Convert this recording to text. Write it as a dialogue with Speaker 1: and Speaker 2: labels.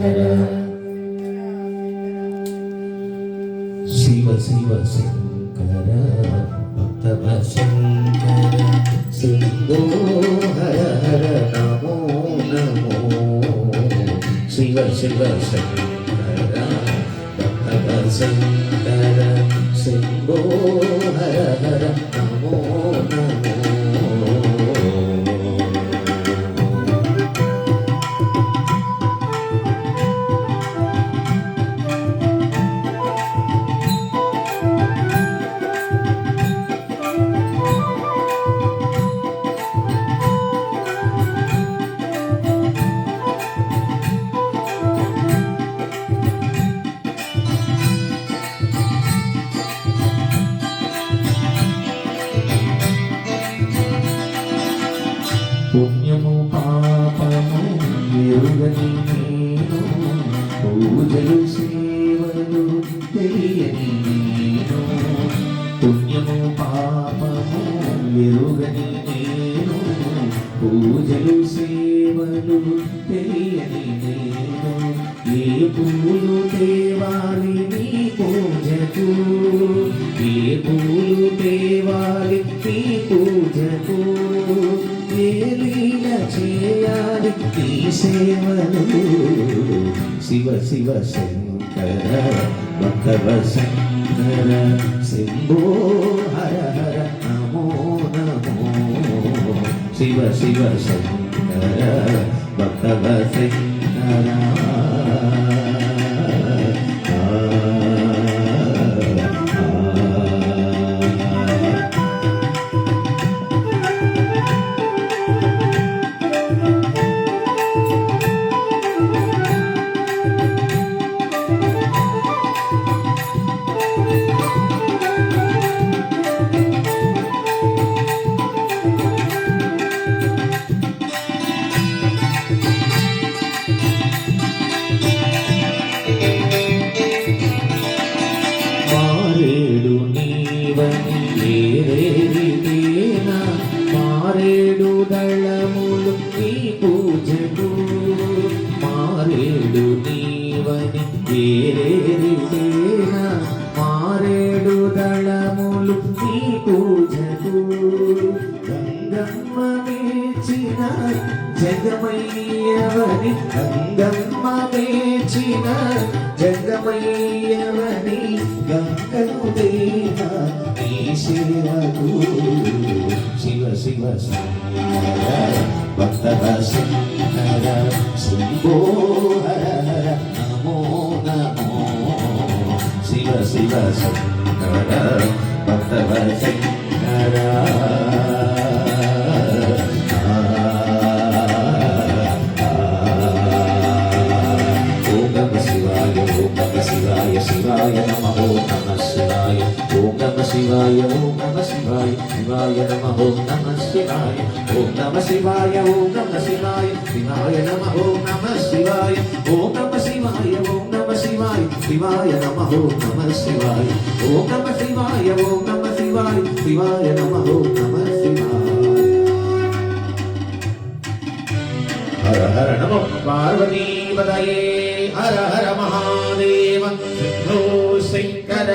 Speaker 1: శంకర శివ శివ శంకర భక్తవ శంకర శంభో హర హర నమో నమో శివ శివ శంకర భక్తవ శంకర శంభో హర హర నమో నమో పుణ్యము పాపము ఎరుగని నేను పూజలు సేవలు తెలియని నేను పుణ్యము పాపము ఎరుగని నేను పూజలు సేవలు తెలియని నేను ఏ పూలు తేవాలి నీ పూజకు ఏ పూలు తేవాలి నీ పూజకు ఏ లీల చేయాలి నీ సేవలు శివ శివ శంకర భక్తవ శంకర శంభో హర హర నమో నమో శివ శివ శంకర భక్తవ శంకర మారేడు నీవని ఏరేరితేనా మారేడు దళములు నీ పూజకు మారేడు నీవని ఏరేరితేనా మారేడు దళములు నీ పూజకు గంగమ్మ మేచిన జగమయ్యవని గంగమ్మ మేచిన జగమయ్యవని గంగను దేవా నీ సేవకు శివ శివ శంకర భక్తవ శంకర శంభో హర హర నమో నమో శివ శివ శంకర భక్తవ శంకర శివాయ నమః ఓం నమః శివాయ ఓం నమః శివాయ ఓం నమః శివాయ శివాయ నమః ఓం నమః శివాయ ఓం నమః శివాయ ఓం నమః శివాయ శివాయ నమః ఓం నమః శివాయ ఓం నమః శివాయ ఓం నమః శివాయ శివాయ నమః ఓం నమః శివాయ ఓం నమః శివాయ ఓం నమః శివాయ శివాయ నమః ఓం నమః శివాయ హర హర నమో పార్వతీపతయే హర హర మహాదేవ శంభో శంకర